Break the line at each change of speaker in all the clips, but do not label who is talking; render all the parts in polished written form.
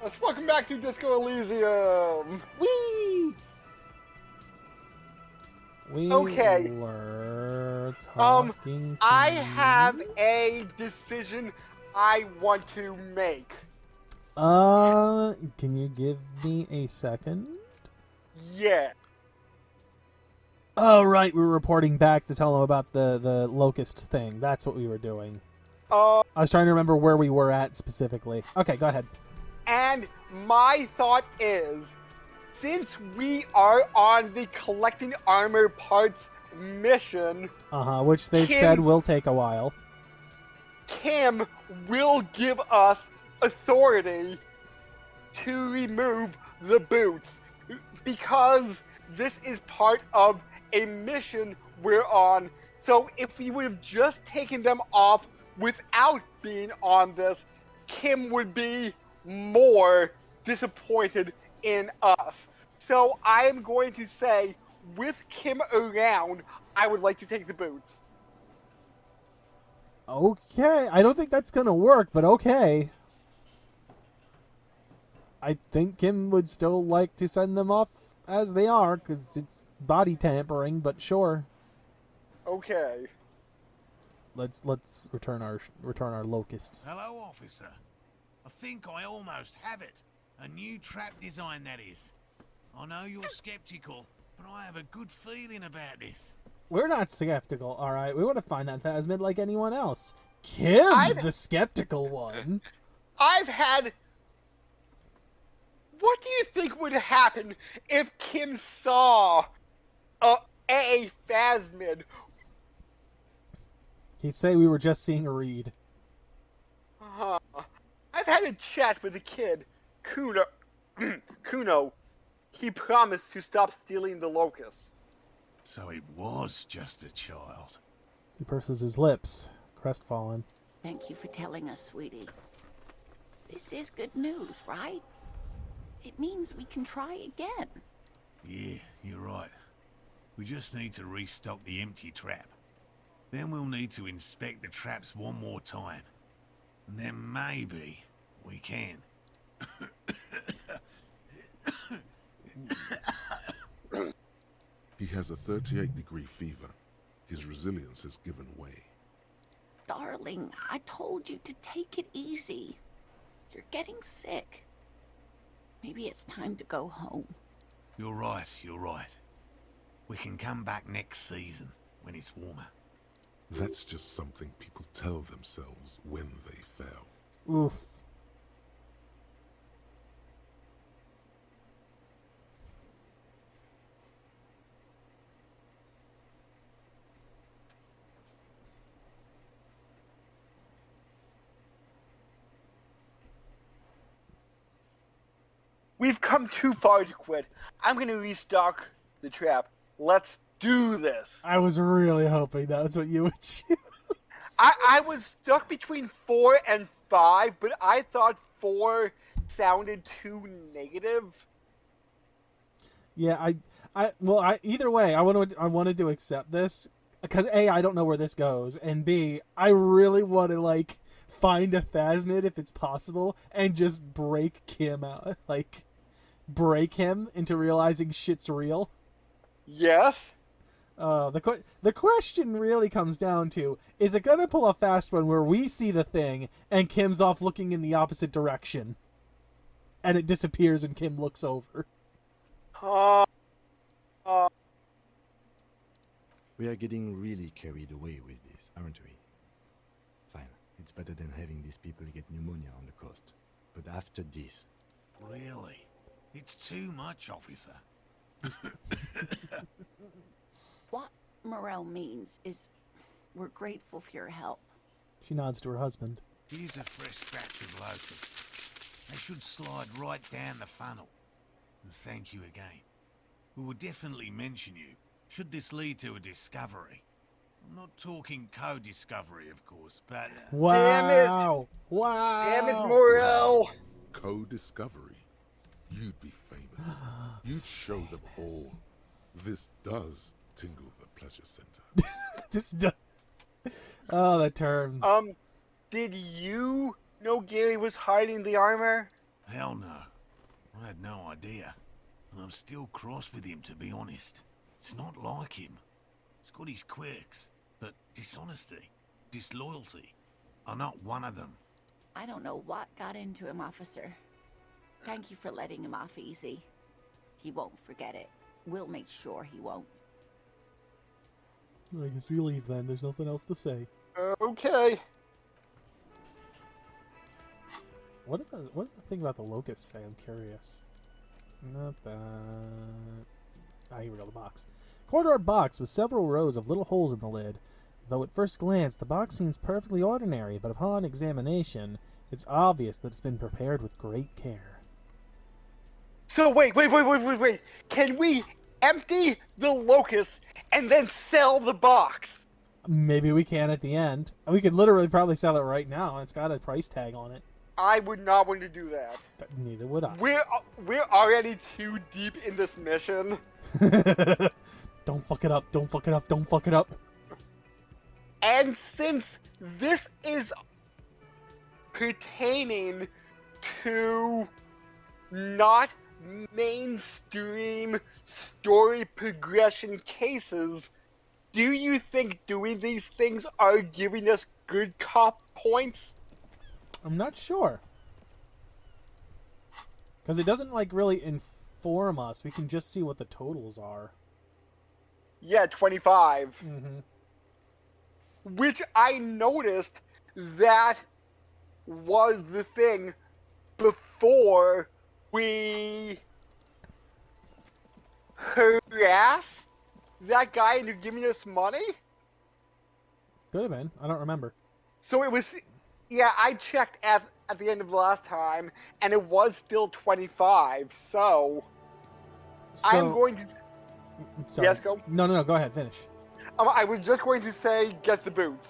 Let's welcome back to Disco Elysium.
Whee! We
Okay.
were talking to
I have a decision I want to make.
Can you give me a second?
Yeah.
Oh, right, we were reporting back to tell them about the locust thing. That's what we were doing. I was trying to remember where we were at specifically. Okay, go ahead.
And my thought is, since we are on the collecting armor parts mission,
Which they've said will take a while.
Kim will give us authority to remove the boots because this is part of a mission we're on. So if we would have just taken them off without being on this, Kim would be more disappointed in us. So I am going to say, with Kim around, I would like to take the boots.
Okay, I don't think that's gonna work, but okay. I think Kim would still like to send them off as they are, because it's body tampering, but sure.
Okay.
Let's return our locusts.
Hello, officer. I think I almost have it. A new trap design, that is. I know you're skeptical, but I have a good feeling about this.
We're not skeptical, alright? We want to find that Phasmid like anyone else. Kim's the skeptical one.
I've had... What do you think would happen if Kim saw a Phasmid?
He'd say we were just seeing a read.
I've had a chat with a kid, Kuno. Kuno. He promised to stop stealing the locust.
So it was just a child.
He purses his lips, crestfallen.
Thank you for telling us, sweetie. This is good news, right? It means we can try again.
Yeah, you're right. We just need to restock the empty trap. Then we'll need to inspect the traps one more time. And then maybe we can.
He has a 38-degree fever. His resilience has given way.
Darling, I told you to take it easy. You're getting sick. Maybe it's time to go home.
You're right, you're right. We can come back next season, when it's warmer.
That's just something people tell themselves when they fail.
Oof.
We've come too far to quit. I'm going to restock the trap. Let's do this.
I was really hoping that's what you would choose.
I was stuck between 4 and 5, but I thought 4 sounded too negative.
Yeah, either way, I wanted to accept this because A, I don't know where this goes, and B, I really want to find a Phasmid if it's possible and just break Kim out, break him into realizing shit's real.
Yes.
The question really comes down to, is it gonna pull a fast one where we see the thing and Kim's off looking in the opposite direction and it disappears when Kim looks over?
We are getting really carried away with this, aren't we? Fine, it's better than having these people get pneumonia on the coast. But after this...
Really? It's too much, officer.
What Morel means is we're grateful for your help.
She nods to her husband.
Here's a fresh batch of locusts. They should slide right down the funnel. And thank you again. We will definitely mention you, should this lead to a discovery. I'm not talking co-discovery, of course, but...
Wow!
Damn it.
Wow!
Damn it, Morel!
Co-discovery. You'd be famous. You'd show them all. This does tingle the pleasure center.
This does... Oh, the terms.
Did you know Gary was hiding the armor?
Hell no. I had no idea. And I'm still cross with him, to be honest. It's not like him. He's got his quirks, but dishonesty, disloyalty are not one of them.
I don't know what got into him, officer. Thank you for letting him off easy. He won't forget it. We'll make sure he won't.
I guess we leave then. There's nothing else to say.
Okay.
What did the thing about the locusts say? I'm curious. Not that. Ah, here we go, the box. Corridor box with several rows of little holes in the lid. Though at first glance the box seems perfectly ordinary, but upon examination, it's obvious that it's been prepared with great care.
So wait. Can we empty the locust and then sell the box?
Maybe we can at the end. We could literally probably sell it right now. It's got a price tag on it.
I would not want to do that.
But neither would I.
We're already too deep in this mission.
Don't fuck it up. Don't fuck it up. Don't fuck it up.
And since this is pertaining to not mainstream story progression cases, do you think doing these things are giving us good cop points?
I'm not sure. Because it doesn't, like, really inform us. We can just see what the totals are.
Yeah, 25.
Mm-hmm.
Which I noticed that was the thing before we harassed that guy into giving us money.
Could have been. I don't remember.
So it was, yeah, I checked at the end of the last time, and it was still 25, so I'm going to...
Sorry.
Yes, go.
No, go ahead, finish.
I was just going to say, get the boots.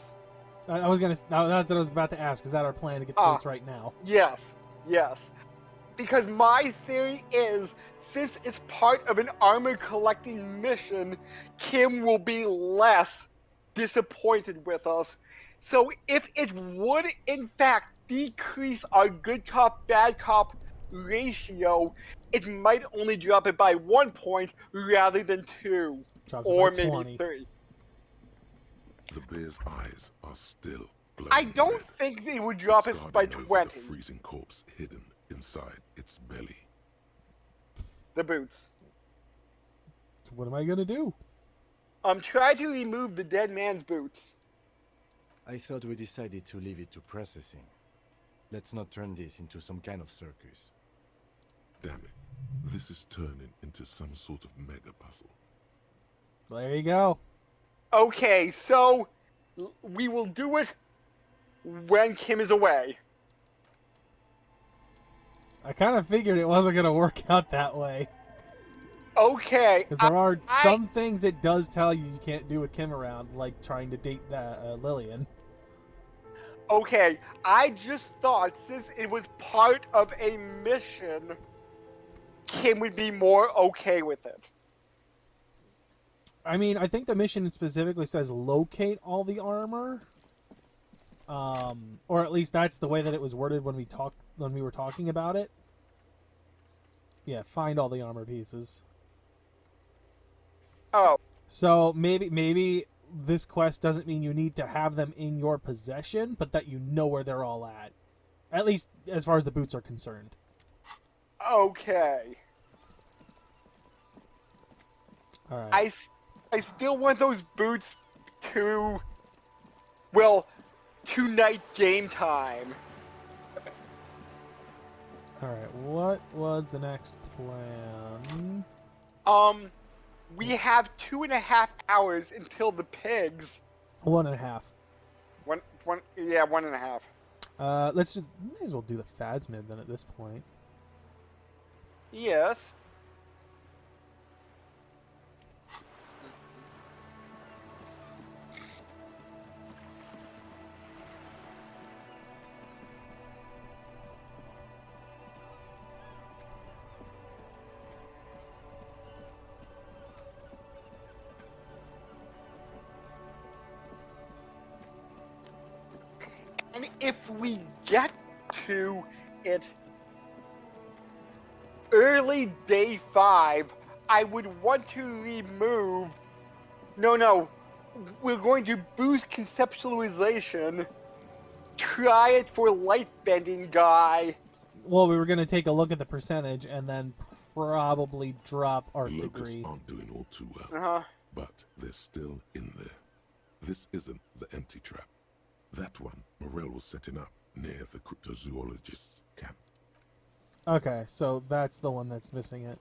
I was gonna. That's what I was about to ask. Is that our plan to get the boots right now?
Yes. Because my theory is, since it's part of an armor collecting mission, Kim will be less disappointed with us. So if it would, in fact, decrease our good cop, bad cop ratio, it might only drop it by 1 point rather than 2.
Drops it
Or
by
maybe
20.
3.
The bear's eyes are still glowing
I don't
red.
think they would drop
It's
it by
guarding over
20.
the freezing corpse hidden inside its belly.
The boots.
So what am I gonna do?
Try to remove the dead man's boots.
I thought we decided to leave it to processing. Let's not turn this into some kind of circus.
Damn it. This is turning into some sort of mega puzzle.
There you go.
Okay, so we will do it when Kim is away.
I kind of figured it wasn't gonna work out that way.
Okay.
Because there are some things it does tell you can't do with Kim around, like trying to date Lillian.
Okay, I just thought since it was part of a mission, Kim would be more okay with it.
I mean, I think the mission specifically says locate all the armor. Or at least that's the way that it was worded when we were talking about it. Yeah, find all the armor pieces.
Oh.
So maybe this quest doesn't mean you need to have them in your possession, but that you know where they're all at. At least as far as the boots are concerned.
Okay.
All right.
I still want those boots to night game time.
Alright, what was the next plan?
We have 2.5 hours until the pigs.
1.5.
1.5.
May as well do the Phasmid then at this point.
Yes. And if we get to it nearly day 5, I would want to remove... No. We're going to boost conceptualization. Try it for light bending guy.
Well, we were going to take a look at the percentage and then probably drop art
The locusts
degree.
aren't doing all too well,
Uh-huh.
but they're still in there. This isn't the empty trap. That one Morel was setting up near the cryptozoologist's camp.
Okay, so that's the one that's missing it.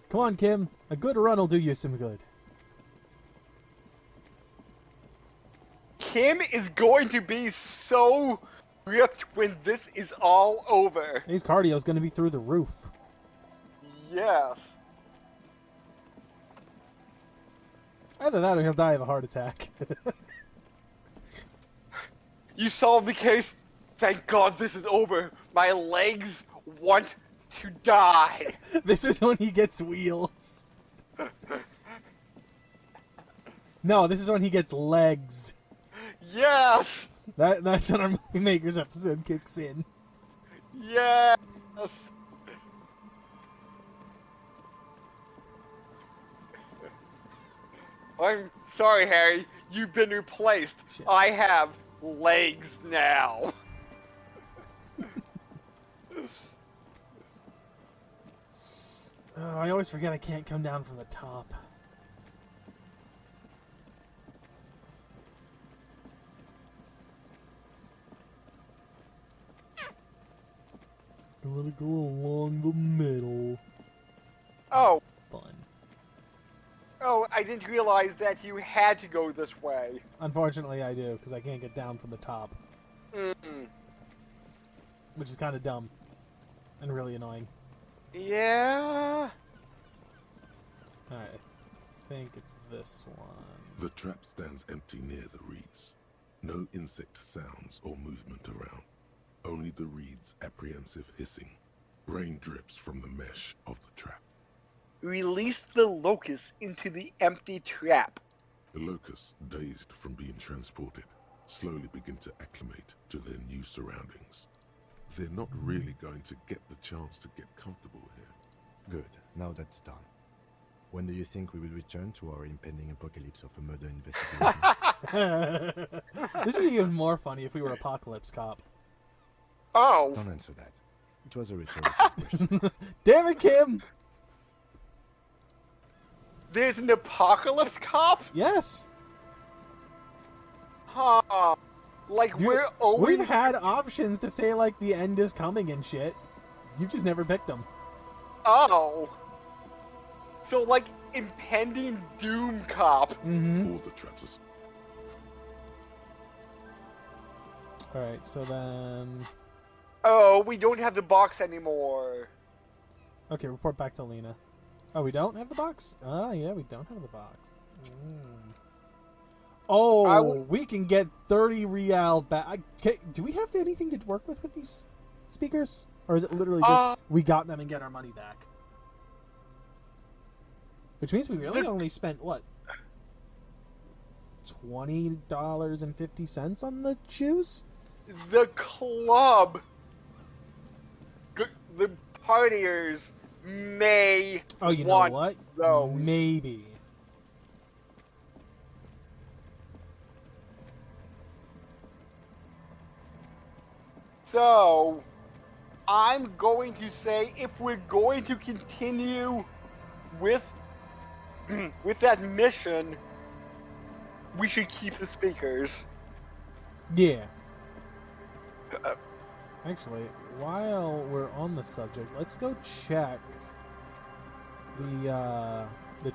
Come on, Kim. A good run will do you some good.
Kim is going to be so ripped when this is all over.
His cardio's going to be through the roof.
Yes.
Either that or he'll die of a heart attack.
You solved the case. Thank God this is over. My legs want to die.
This is when he gets wheels. No, this is when he gets legs.
Yes.
That's when our Movie Makers episode kicks in.
Yes. I'm sorry, Harry. You've been replaced.
Shit.
I have legs now.
Oh, I always forget I can't come down from the top. Gonna go along the middle.
Oh,
Fun.
I didn't realize that you had to go this way.
Unfortunately, I do, because I can't get down from the top.
Mm.
Which is kind of dumb. And really annoying.
Yeah.
Alright. I think it's this one.
The trap stands empty near the reeds. No insect sounds or movement around. Only the reeds' apprehensive hissing. Rain drips from the mesh of the trap.
Release the locust into the empty trap.
The locusts, dazed from being transported, slowly begin to acclimate to their new surroundings. They're not really going to get the chance to get comfortable here.
Good. Now that's done. When do you think we will return to our impending apocalypse of a murder investigation?
This would be even more funny if we were Apocalypse Cop.
Oh.
Don't answer that. It was a rhetorical question.
Damn it, Kim!
There's an apocalypse cop?
Yes!
Huh. Like,
Dude,
we're always...
we've had options to say, like, the end is coming and shit. You've just never picked them.
Oh. So, like, impending doom cop.
Mm-hmm.
All the traps are...
Alright, so then...
Oh, we don't have the box anymore.
Okay, report back to Lena. Oh, we don't have the box? Oh, yeah, we don't have the box. Oh, we can get 30 real back. Do we have anything to work with these speakers? Or is it literally just we got them and get our money back? Which means we really only spent, what? $20.50 on the shoes?
The club. The partiers may
Oh, you know
want
what?
those.
Maybe.
So, I'm going to say if we're going to continue with with that mission, we should keep the speakers.
Yeah. Actually, while we're on the subject, let's go check the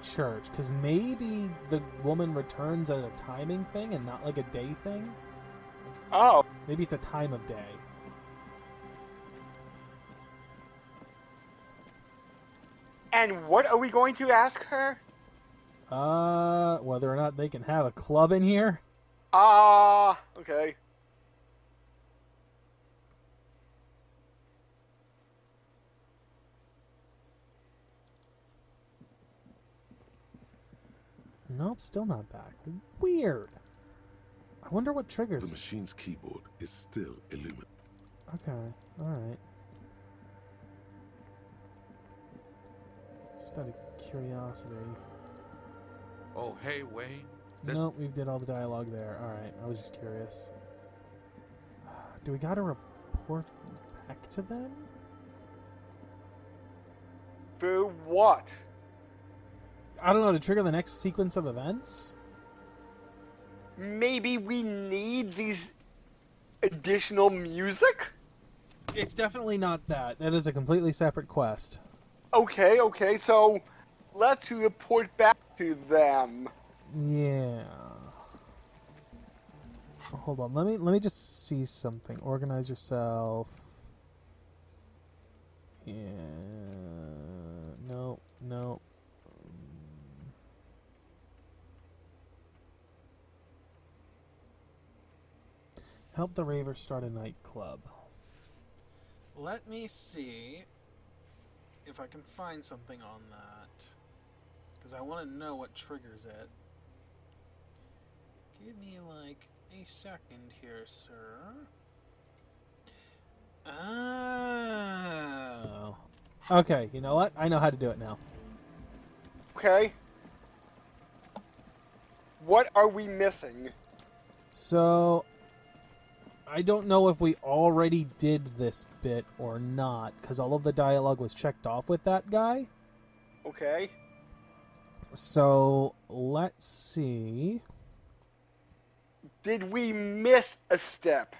church, because maybe the woman returns at a timing thing and not like a day thing.
Oh,
Maybe it's a time of day.
and what are we going to ask her?
Whether or not they can have a club in here.
Okay.
Nope, still not back. Weird. I wonder what
The
triggers.
machine's keyboard is still illuminated.
Okay, alright. Just out of curiosity.
Oh, hey, Wade. This-
Nope, we did all the dialogue there. Alright, I was just curious. Do we gotta report back to them?
For what?
I don't know, to trigger the next sequence of events?
Maybe we need these additional music?
It's definitely not that. That is a completely separate quest.
Okay, so let's report back to them.
Yeah. Hold on, let me just see something. Organize yourself. Yeah. No. Help the raver start a nightclub. Let me see if I can find something on that. Because I want to know what triggers it. Give me like a second here, sir. Oh. Okay, you know what? I know how to do it now.
Okay? What are we missing?
So, I don't know if we already did this bit or not, because all of the dialogue was checked off with that guy.
Okay?
So, let's see.
Did we miss a step?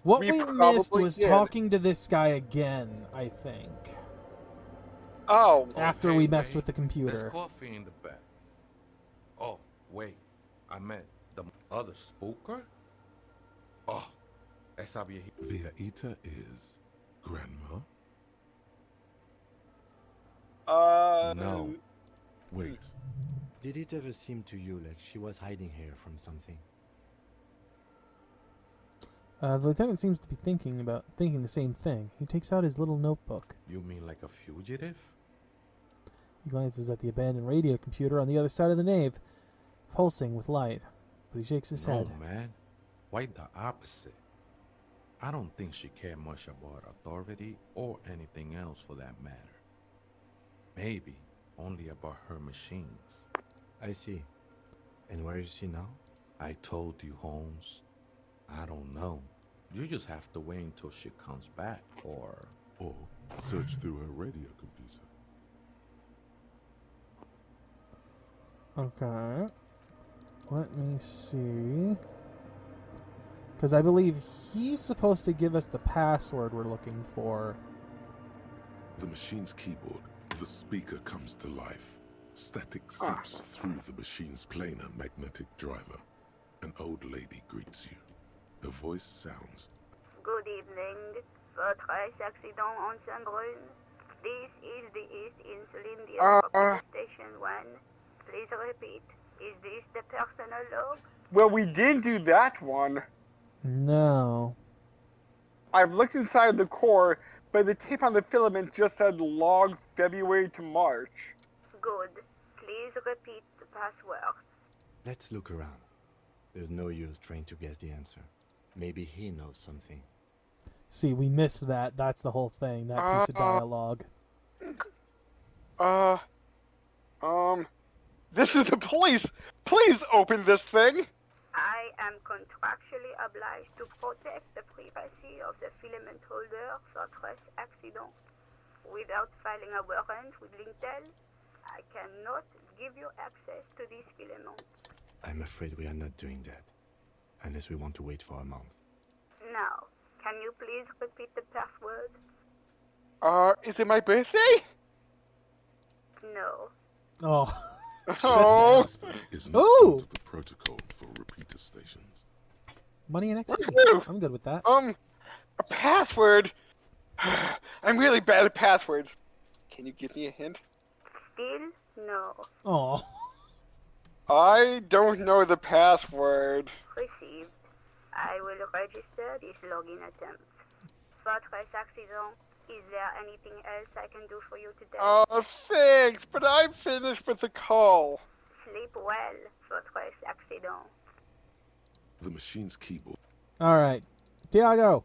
What
We
we missed
probably
was
did.
talking to this guy again, I think.
Oh,
After
hey,
we messed
Wade.
with the
There's
computer.
coffee in the back. Oh, wait. I meant the other spooker? Oh, esa viejita.
Viaita is Grandma?
No.
Wait,
Did it ever seem to you like she was hiding here from something?
The lieutenant seems to be thinking the same thing. He takes out his little notebook.
You mean like a fugitive?
He glances at the abandoned radio computer on the other side of the nave, pulsing with light. But he shakes his
No,
head.
man. Quite the opposite. I don't think she cared much about authority or anything else for that matter. Maybe only about her machines.
I see. And where is she now?
I told you, Holmes. I don't know. You just have to wait until she comes back, or...
or search through her radio computer.
Okay. Let me see. Because I believe he's supposed to give us the password we're looking for.
The machine's keyboard, the speaker comes to life. Static seeps through the machine's planar magnetic driver. An old lady greets you. Her voice sounds.
Good evening. Votre accident on Saint-Brun. This is the East Insulindian Property Station 1. Please repeat. Is this the personal log?
well, we didn't do that one.
No.
I've looked inside the core, but the tape on the filament just said log February to March.
Good. Please repeat the password.
Let's look around. There's no use trying to guess the answer. Maybe he knows something.
See, we missed that. That's the whole thing. That piece of dialogue.
This is the police! Please open this thing!
I am contractually obliged to protect the privacy of the filament holder for stress accident. Without filing a warrant with Lintel, I cannot give you access to this filament.
I'm afraid we are not doing that. Unless we want to wait for a month.
Now, can you please repeat the password?
Is it my birthday?
No.
Oh.
Oh,
System is not
Ooh!
part of the protocol for repeater stations.
Money and XP.
Woohoo!
I'm good with that.
a password? I'm really bad at passwords. Can you give me a hint?
Still no.
Oh.
I don't know the password.
Received. I will register this login attempt. Votre accident. Is there anything else I can do for you today?
Thanks, but I'm finished with the call.
Sleep well, Fortress Accident.
The machine's keyboard.
All right, Tiago.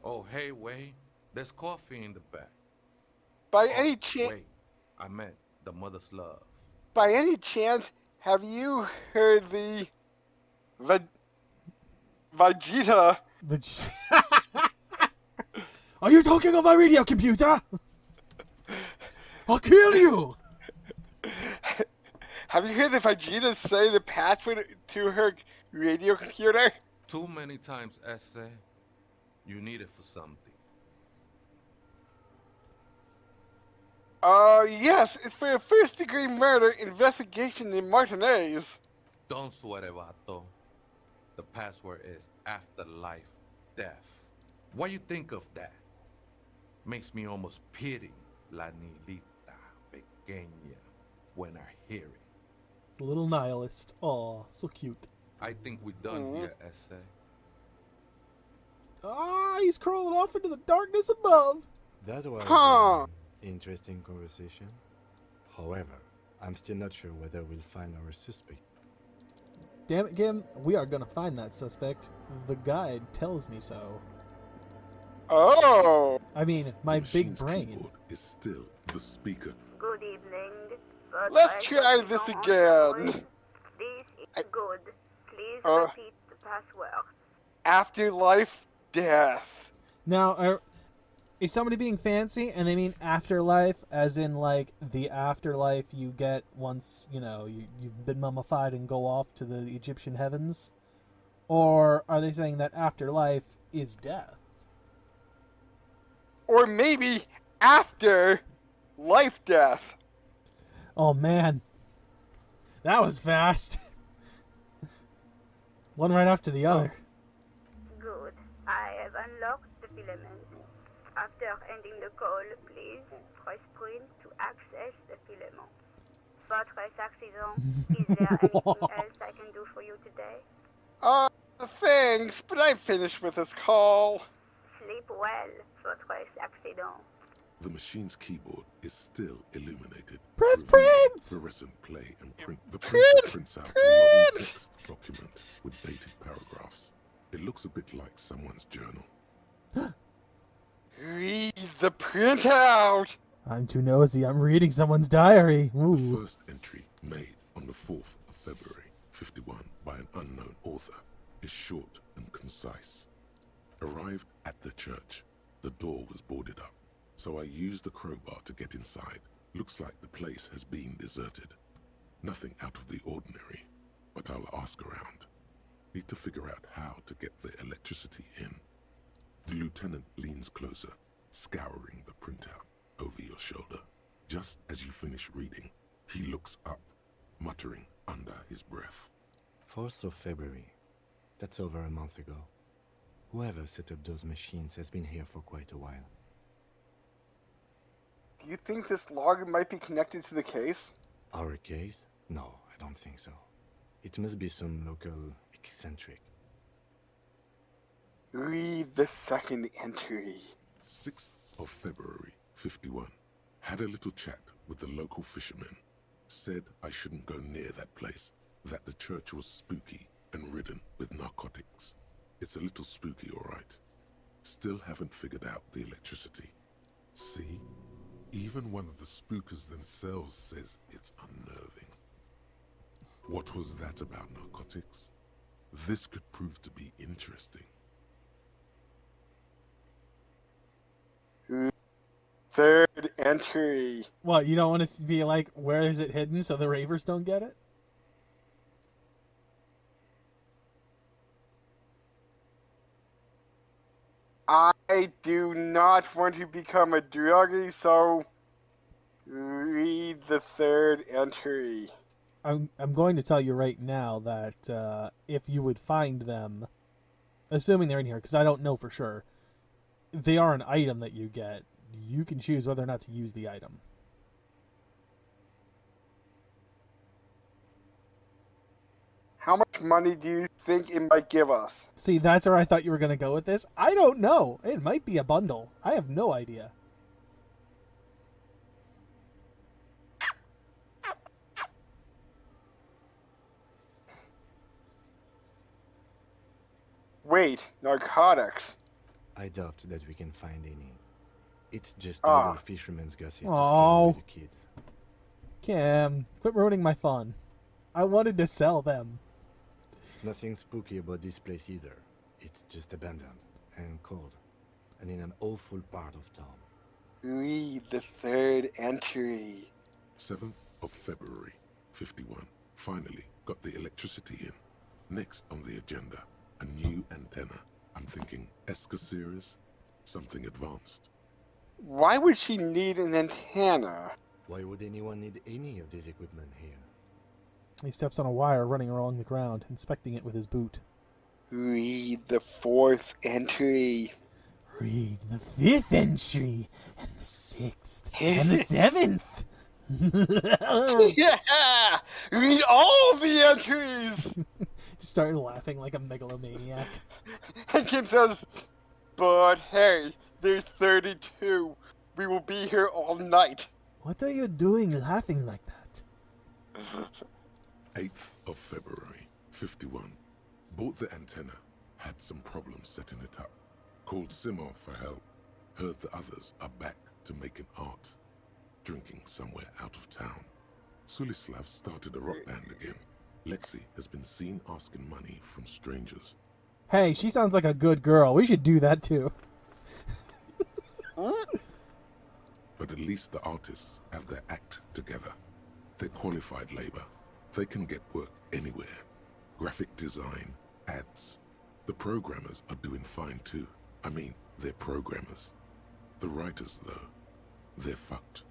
Oh, hey, wait. There's coffee in the back.
By
Oh,
any chance,
wait. I meant the mother's love.
by any chance, have you heard the Vegeta?
Are you talking on my radio computer? I'll kill you.
Have you heard the Vegeta say the password to her radio computer?
Too many times, Essay. You need it for something.
Yes, it's for a first-degree murder investigation in Martinez.
Don't sweat it, Vato. The password is afterlife death. What you think of that? Makes me almost pity La Nilita Pequeña when I hear it.
Little nihilist. Aw, so cute.
I think we're done here, Essay.
Ah, he's crawling off into the darkness above.
That was
Huh.
an interesting conversation. However, I'm still not sure whether we'll find our suspect.
Damn it, Gim. We are gonna find that suspect. The guide tells me so.
Oh,
I mean, my
The
big
machine's
brain.
keyboard is still the speaker.
Good evening.
let's try this again.
This is good. Please
Uh.
repeat the password.
Afterlife death.
Now, is somebody being fancy and they mean afterlife as in, like, the afterlife you get once, you've been mummified and go off to the Egyptian heavens? Or are they saying that afterlife is death?
Or maybe after life death.
Oh, man. That was fast. One right after the other.
Good. I have unlocked the filament. After ending the call, please press print to access the filament. Fortress Accident, is there anything else I can do for you today?
Thanks, but I'm finished with this call.
Sleep well, Fortress Accident.
The machine's keyboard is still illuminated.
Press
revealing
print!
Fluorescent play and print. The
Print!
printer prints out a long text document with dated paragraphs. It looks a bit like someone's journal.
Read the printout.
I'm too nosy. I'm reading someone's diary.
The
Ooh.
first entry, made on the 4th of February, 51, by an unknown author, is short and concise. Arrived at the church. The door was boarded up, so I used the crowbar to get inside. Looks like the place has been deserted. Nothing out of the ordinary, but I'll ask around. Need to figure out how to get the electricity in. The lieutenant leans closer, scouring the printout over your shoulder. Just as you finish reading, he looks up, muttering under his breath.
4th of February. That's over a month ago. Whoever set up those machines has been here for quite a while.
Do you think this log might be connected to the case?
Our case? No, I don't think so. It must be some local eccentric.
Read the second entry.
6th of February, 51. Had a little chat with the local fishermen. Said I shouldn't go near that place, that the church was spooky and ridden with narcotics. It's a little spooky, all right. Still haven't figured out the electricity. See? Even one of the spookers themselves says it's unnerving. What was that about narcotics? This could prove to be interesting.
Third entry.
What, you don't want it to be like, where is it hidden so the ravers don't get it?
I do not want to become a druggie, so read the third entry.
I'm going to tell you right now that if you would find them, assuming they're in here, because I don't know for sure, they are an item that you get. You can choose whether or not to use the item.
How much money do you think it might give us?
See, that's where I thought you were going to go with this. I don't know. It might be a bundle. I have no idea.
Wait, narcotics.
I doubt that we can find any. It's just a
Ah.
little fisherman's gossip to
Aw.
scare away the kids.
Kim, quit ruining my fun. I wanted to sell them.
Nothing spooky about this place either. It's just abandoned and cold, and in an awful part of town.
Read the third entry.
7th of February, 51. Finally got the electricity in. Next on the agenda, a new antenna. I'm thinking ESCA series, something advanced.
Why would she need an antenna?
Why would anyone need any of this equipment here?
He steps on a wire running along the ground, inspecting it with his boot.
Read the fourth entry.
Read the fifth entry, and the sixth, and the seventh.
Yeah! Read all the entries!
Started laughing like a megalomaniac.
And Kim says, but hey, there's 32. We will be here all night.
What are you doing laughing like that?
8th of February, 51. Bought the antenna. Had some problems setting it up. Called Simon for help. Heard the others are back to making art. Drinking somewhere out of town. Sulislav started a rock band again. Lexi has been seen asking money from strangers.
Hey, she sounds like a good girl. We should do that too.
But at least the artists have their act together. They're qualified labor. They can get work anywhere. Graphic design, ads. The programmers are doing fine too. I mean, they're programmers. The writers, though, they're fucked.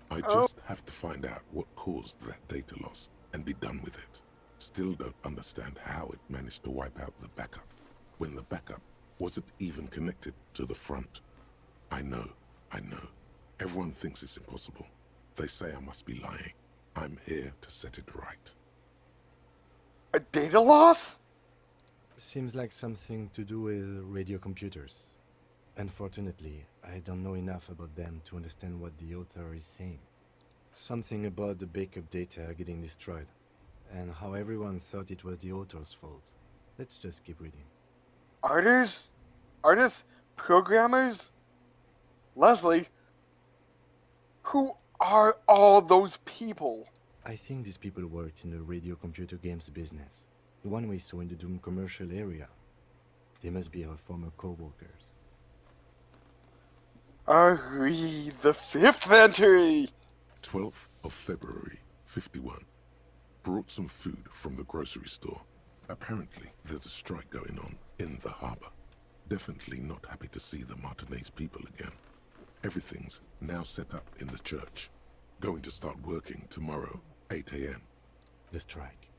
I just have to find out what caused that data loss and be done with it. Still don't understand how it managed to wipe out the backup, when the backup wasn't even connected to the front. I know. Everyone thinks it's impossible. They say I must be lying. I'm here to set it right.
A data loss?
Seems like something to do with radio computers. Unfortunately, I don't know enough about them to understand what the author is saying. Something about the backup data getting destroyed, and how everyone thought it was the author's fault. Let's just keep reading.
Artists? Programmers? Leslie, who are all those people?
I think these people worked in the radio computer games business. The one we saw in the Doom commercial area. They must be our former co-workers.
Read the fifth entry.
12th of February, 51. Brought some food from the grocery store. Apparently, there's a strike going on in the harbor. Definitely not happy to see the Martinez people again. Everything's now set up in the church. Going to start working tomorrow, 8 a.m.
The strike.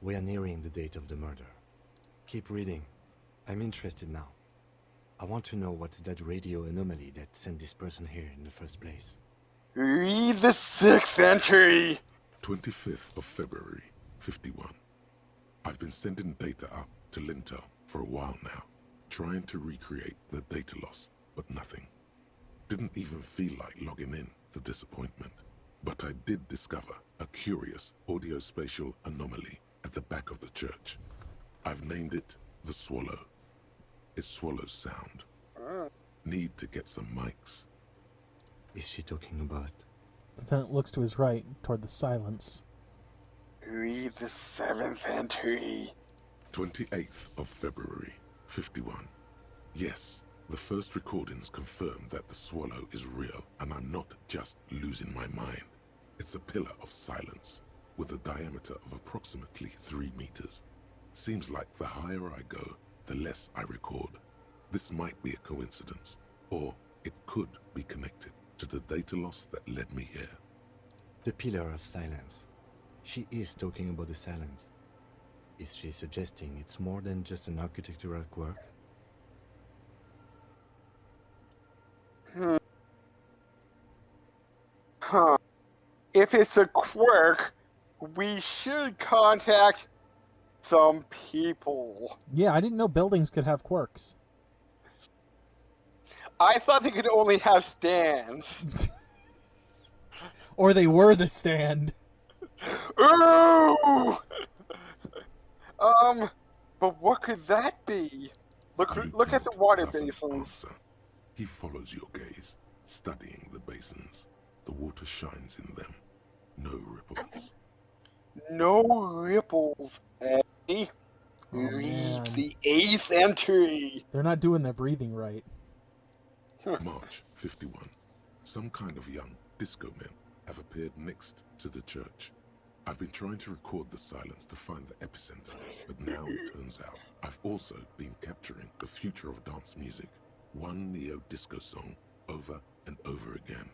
We are nearing the date of the murder. Keep reading. I'm interested now. I want to know what's that radio anomaly that sent this person here in the first place.
Read the sixth entry.
25th of February, 51. I've been sending data up to Lintel for a while now, trying to recreate the data loss, but nothing. Didn't even feel like logging in, the disappointment. But I did discover a curious audio-spatial anomaly at the back of the church. I've named it the Swallow. It swallows sound. Need to get some mics.
Is she talking about?
Lieutenant looks to his right, toward the silence.
Read the seventh entry.
28th of February, 51. Yes, the first recordings confirm that the Swallow is real, and I'm not just losing my mind. It's a pillar of silence, with a diameter of approximately 3 meters. Seems like the higher I go, the less I record. This might be a coincidence, or it could be connected to the data loss that led me here.
The pillar of silence. She is talking about the silence. Is she suggesting it's more than just an architectural quirk?
Huh. If it's a quirk, we should contact some people.
Yeah, I didn't know buildings could have quirks.
I thought they could only have stands.
Or they were the stand.
Ooh! But what could that be? Look at the water
doesn't
basins.
answer. He follows your gaze, studying the basins. The water shines in them. No ripples.
No ripples, eh?
Oh,
Read
man.
the 8th entry.
They're not doing their breathing right.
March 51. Some kind of young disco men have appeared next to the church. I've been trying to record the silence to find the epicenter, but now it turns out I've also been capturing the future of dance music, one neo-disco song over and over again.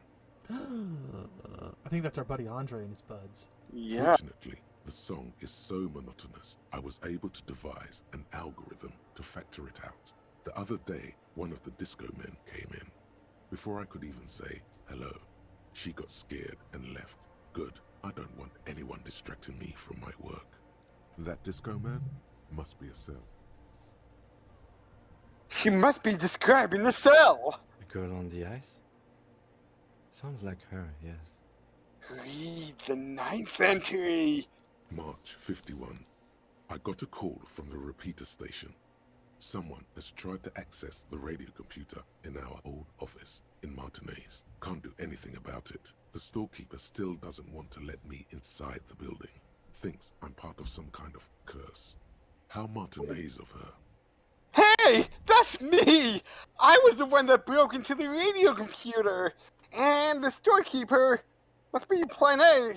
I think that's our buddy Andre and his buds.
Yeah.
Fortunately, the song is so monotonous, I was able to devise an algorithm to factor it out. The other day, one of the disco men came in. Before I could even say hello, she got scared and left. Good. I don't want anyone distracting me from my work. That disco man must be a cell.
She must be describing the cell.
The girl on the ice? Sounds like her, yes.
Read the 9th entry.
March 51. I got a call from the repeater station. Someone has tried to access the radio computer in our old office in Martinez. Can't do anything about it. The storekeeper still doesn't want to let me inside the building. Thinks I'm part of some kind of curse. How Martinez of her.
Hey, that's me. I was the one that broke into the radio computer. And the storekeeper must be Plan A.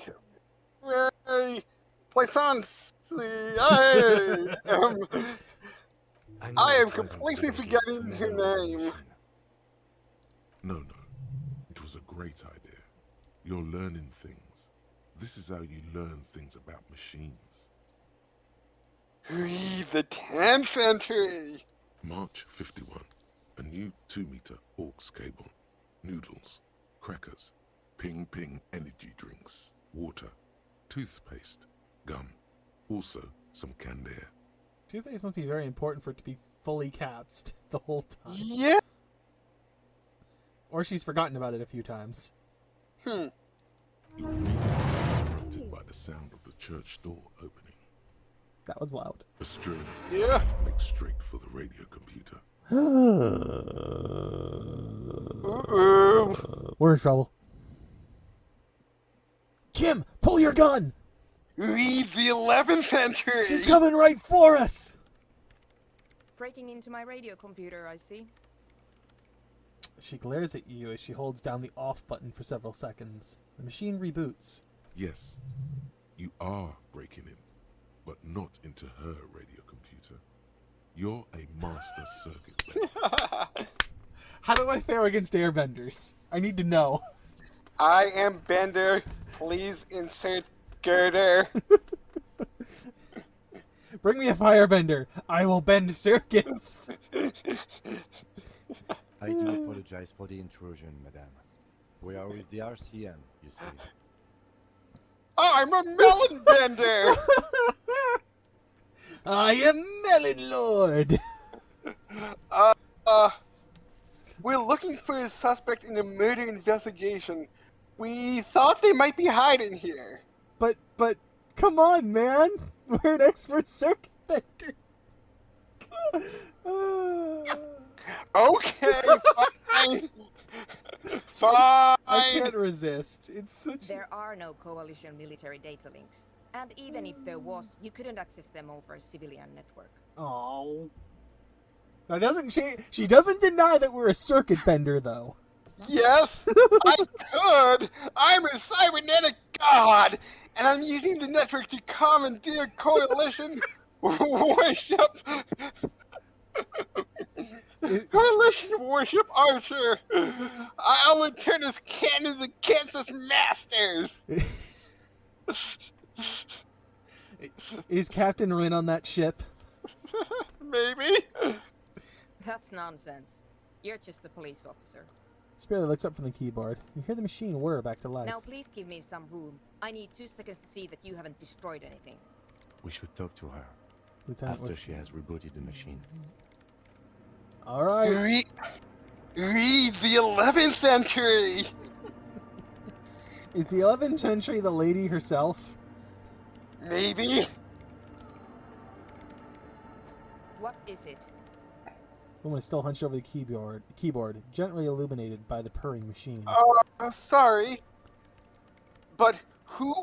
Plaisance. I am completely forgetting her name.
No. It was a great idea. You're learning things. This is how you learn things about machines.
Read the 10th entry.
March 51. A new 2-meter aux cable. Noodles. Crackers. Ping Ping energy drinks. Water. Toothpaste. Gum. Also some canned air.
Toothpaste must be very important for it to be fully capsed the whole time.
Yeah.
Or she's forgotten about it a few times.
You immediately interrupted by the sound of the church door opening.
That was loud.
A strange
Yeah.
makes straight for the radio computer.
We're in trouble. Kim, pull your gun!
Read the 11th entry.
She's coming right for us!
Breaking into my radio computer, I see.
She glares at you as she holds down the off button for several seconds. The machine reboots.
Yes, you are breaking in, but not into her radio computer. You're a master circuit bender.
How do I fare against airbenders? I need to know.
I am Bender. Please insert girder.
Bring me a firebender. I will bend circuits.
I do apologize for the intrusion, madame. We are with the RCM, you see.
I'm a melon bender.
I am Melon Lord.
We're looking for a suspect in a murder investigation. We thought they might be hiding here.
But, come on, man. We're an expert circuit bender.
Okay, fine. Fine.
I can't resist. It's such...
There are no coalition military data links. And even if there was, you couldn't access them over a civilian network.
Oh. That doesn't change. She doesn't deny that we're a circuit bender, though.
Yes, I could. I'm a cybernetic god, and I'm using the network to commandeer coalition worship. Coalition worship Archer. I'll return as cannons against us masters.
Is Captain Rin on that ship?
Maybe.
That's nonsense. You're just a police officer.
She barely looks up from the keyboard. You hear the machine whir back to life.
Now please give me some room. I need 2 seconds to see that you haven't destroyed anything.
We should talk to her
Lieutenant,
after she has rebooted the machine.
All right.
Read the 11th entry.
Is the 11th entry the lady herself?
Maybe.
What is it?
woman is still hunched over the keyboard, gently illuminated by the purring machine.
Sorry, but who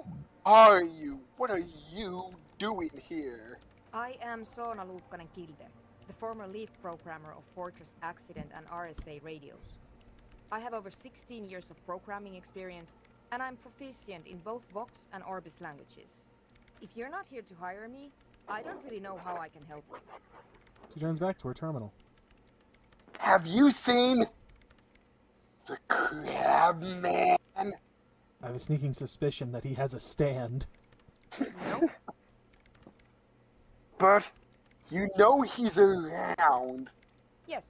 are you? What are you doing here?
I am Soona Luukkanen-Kilde, the former lead programmer of Fortress Accident and RSA radios. I have over 16 years of programming experience, and I'm proficient in both Vox and Orbis languages. If you're not here to hire me, I don't really know how I can help you.
She turns back to her terminal.
Have you seen the Crab Man?
I have a sneaking suspicion that he has a stand.
No?
But you know he's around.
Yes.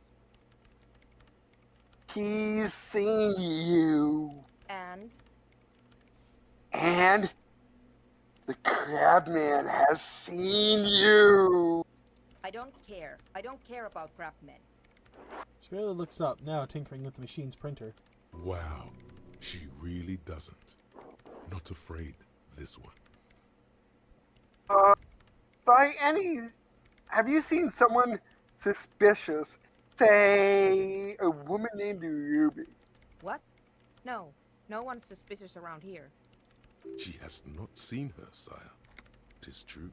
He's seen you. And the Crab Man has seen you.
I don't care. I don't care about crabmen.
She barely looks up, now tinkering with the machine's printer.
Wow, she really doesn't. Not afraid, this one.
Have you seen someone suspicious? Say, a woman named Ruby.
What? No. No one's suspicious around here.
She has not seen her, sire. 'Tis true.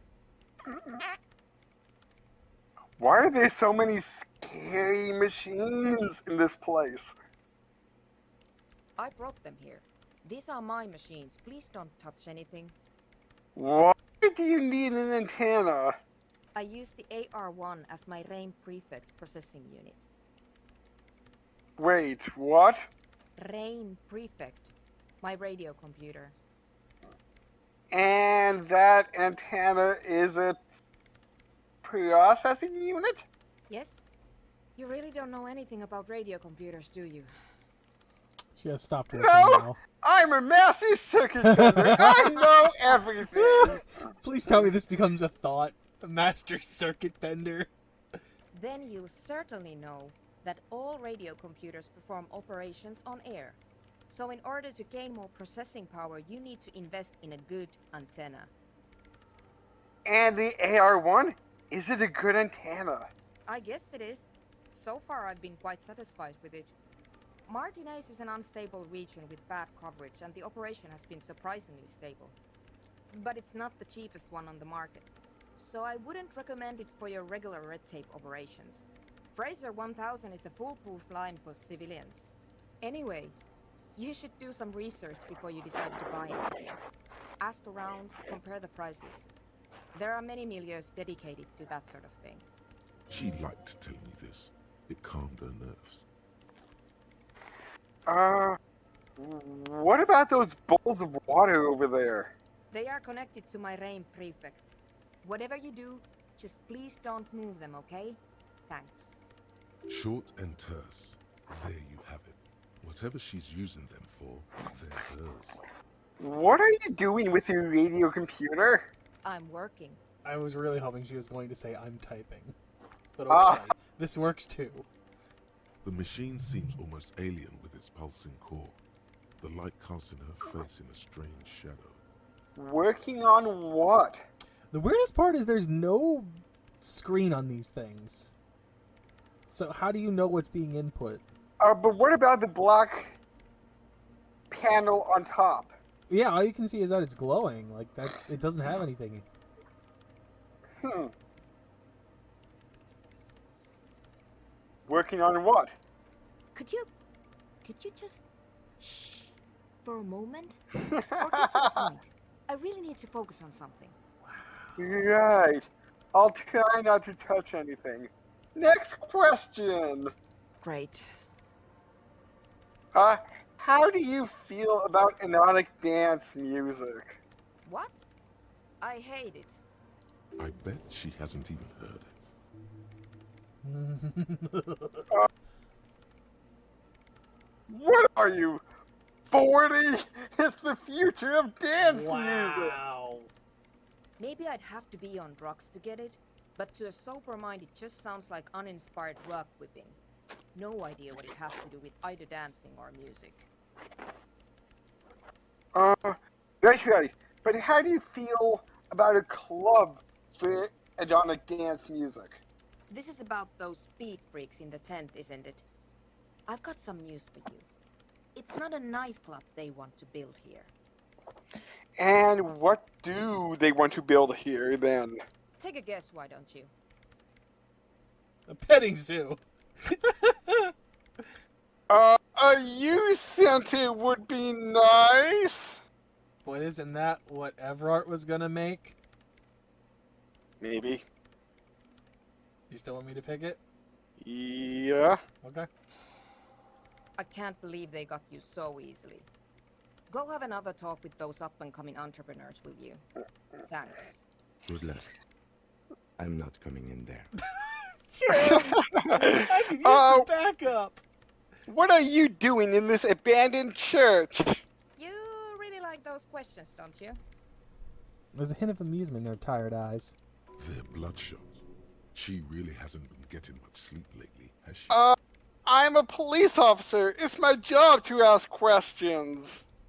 Why are there so many scary machines in this place?
I brought them here. These are my machines. Please don't touch anything.
Why do you need an antenna?
I use the AR-1 as my RAIN prefect processing unit.
Wait, what?
RAIN prefect. My radio computer.
And that antenna is a processing unit?
Yes? You really don't know anything about radio computers, do you?
She has stopped working
No!
now.
I'm a master circuit bender. I know everything.
Please tell me this becomes a thought. A master circuit bender.
Then you'll certainly know that all radio computers perform operations on air. So in order to gain more processing power, you need to invest in a good antenna.
And the AR-1? Is it a good antenna?
I guess it is. So far I've been quite satisfied with it. Martinez is an unstable region with bad coverage, and the operation has been surprisingly stable. But it's not the cheapest one on the market, so I wouldn't recommend it for your regular red tape operations. Fraser 1000 is a foolproof line for civilians. Anyway, you should do some research before you decide to buy it. Ask around, compare the prices. There are many milieus dedicated to that sort of thing.
She liked telling me this. It calmed her nerves.
What about those bowls of water over there?
They are connected to my RAIN prefect. Whatever you do, just please don't move them, okay? Thanks.
Short and terse. There you have it. Whatever she's using them for, they're hers.
What are you doing with your radio computer?
I'm working.
I was really hoping she was going to say I'm typing. But okay, this works too.
The machine seems almost alien with its pulsing core. The light casting her face in a strange shadow.
Working on what?
The weirdest part is there's no screen on these things. So how do you know what's being input?
But what about the black panel on top?
Yeah, all you can see is that it's glowing. Like that, it doesn't have anything.
Working on what?
Could you just shh for a moment? Or get to the point. I really need to focus on something.
Right. I'll try not to touch anything. Next question.
Great.
How do you feel about anonic dance music?
What? I hate it.
I bet she hasn't even heard it.
What are you, 40? It's the future of dance music.
Maybe I'd have to be on drugs to get it, but to a sober mind it just sounds like uninspired rug whipping. No idea what it has to do with either dancing or music.
That's right. But how do you feel about a club for Adonic dance music?
This is about those speed freaks in the tent, isn't it? I've got some news for you. It's not a nightclub they want to build here.
And what do they want to build here then?
Take a guess, why don't you?
A petting zoo.
A youth center would be nice.
But isn't that what Everart was gonna make?
Maybe.
You still want me to pick it?
Yeah.
Okay.
I can't believe they got you so easily. Go have another talk with those up-and-coming entrepreneurs, will you? Thanks.
Good luck. I'm not coming in there.
I can use some backup.
What are you doing in this abandoned church?
You really like those questions, don't you?
There's a hint of amusement in her tired eyes.
They're bloodshot. She really hasn't been getting much sleep lately, has she?
I'm a police officer. It's my job to ask questions.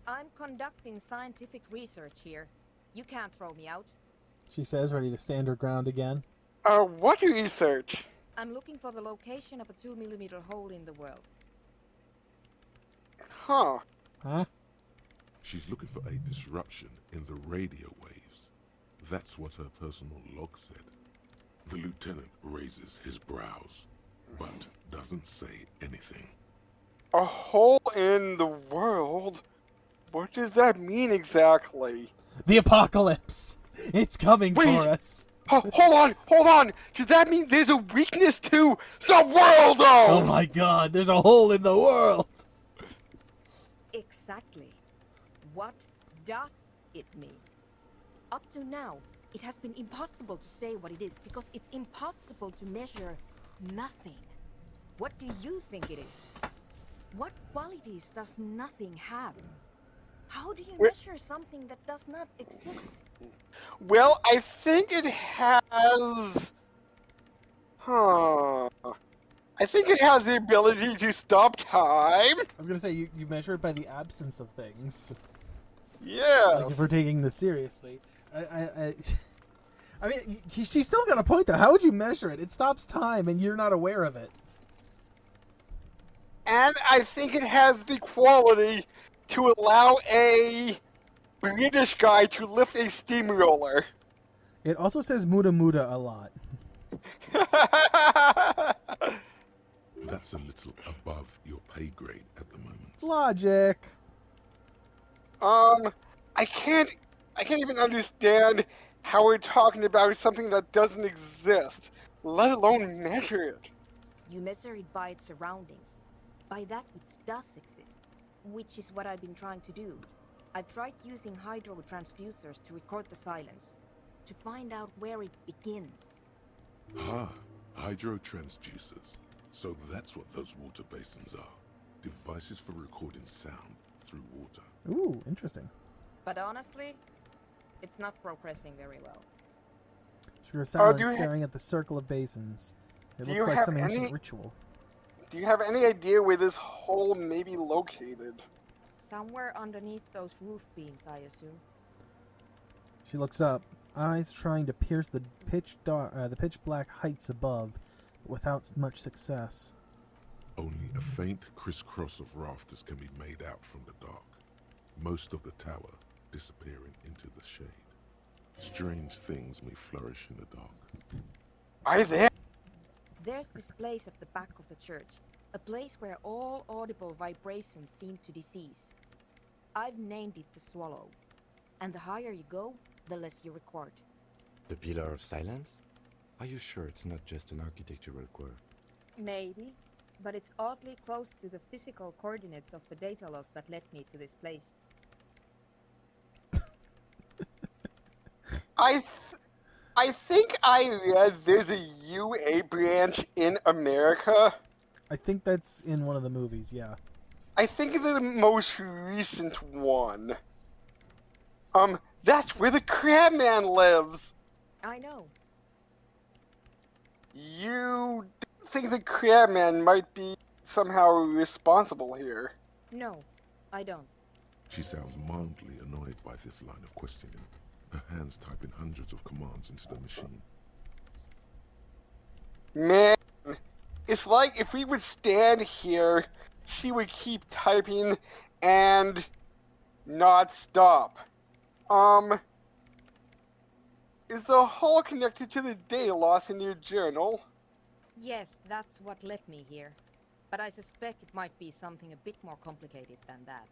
I'm conducting scientific research here. You can't throw me out.
She says, ready to stand her ground again.
What research?
I'm looking for the location of a 2mm hole in the world.
Huh.
Huh?
She's looking for a disruption in the radio waves. That's what her personal log said. The lieutenant raises his brows, but doesn't say anything.
A hole in the world? What does that mean exactly?
The apocalypse! It's coming for us!
Hold on! Does that mean there's a weakness to the world, though?
Oh my god, there's a hole in the world!
Exactly. What does it mean? Up to now, it has been impossible to say what it is because it's impossible to measure nothing. What do you think it is? What qualities does nothing have? How do you measure something that does not exist?
Well, I think it has... I think it has the ability to stop time.
I was gonna say, you measure it by the absence of things.
Yeah.
Like, if we're taking this seriously. I mean, she's still got a point there. How would you measure it? It stops time and you're not aware of it.
And I think it has the quality to allow a British guy to lift a steamroller.
It also says muda muda a lot.
That's a little above your pay grade at the moment.
Logic.
I can't even understand how we're talking about something that doesn't exist, let alone measure it.
You measure it by its surroundings, by that which does exist, which is what I've been trying to do. I've tried using hydro transducers to record the silence, to find out where it begins.
Hydro transducers. So that's what those water basins are. Devices for recording sound through water.
Ooh, interesting.
But honestly, it's not progressing very well.
She was silent, staring at the circle of basins. It looks like some ancient ritual.
Do you have any idea where this hole may be located?
Somewhere underneath those roof beams, I assume.
She looks up, eyes trying to pierce the pitch black heights above, but without much success.
Only a faint crisscross of rafters can be made out from the dark. Most of the tower disappearing into the shade. Strange things may flourish in the dark.
Are there?
There's this place at the back of the church, a place where all audible vibrations seem to decease. I've named it the Swallow, and the higher you go, the less you record.
The Pillar of Silence? Are you sure it's not just an architectural quirk?
Maybe, but it's oddly close to the physical coordinates of the data loss that led me to this place.
I think I read there's a UA branch in America.
I think that's in one of the movies, yeah.
I think the most recent one. That's where the Crabman lives.
I know.
You don't think the Crabman might be somehow responsible here?
No, I don't.
She sounds mildly annoyed by this line of questioning. Her hands typing hundreds of commands into the machine.
Man, it's like if we would stand here, she would keep typing and not stop. Is the hull connected to the data loss in your journal?
Yes, that's what led me here. But I suspect it might be something a bit more complicated than that.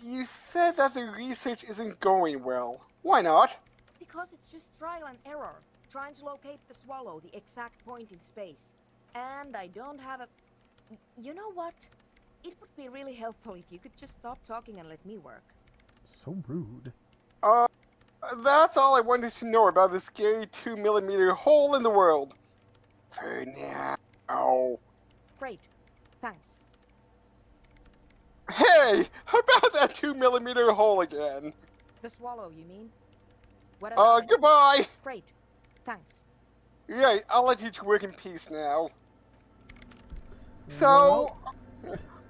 You said that the research isn't going well. Why not?
Because it's just trial and error, trying to locate the Swallow, the exact point in space. And I don't have a... You know what? It would be really helpful if you could just stop talking and let me work.
So rude.
That's all I wanted to know about the scary 2mm hole in the world. For now.
Great. Thanks.
Hey, about that 2mm hole again.
The Swallow, you mean? What about it?
Goodbye.
Great. Thanks.
Right, I'll let you two work in peace now. So,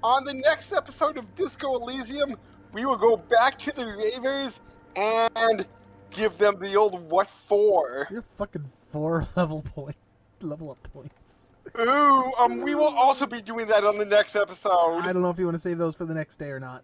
on the next episode of Disco Elysium, we will go back to the Ravers and give them the old what for.
You're fucking 4 level up points.
Ooh, we will also be doing that on the next episode.
I don't know if you want to save those for the next day or not.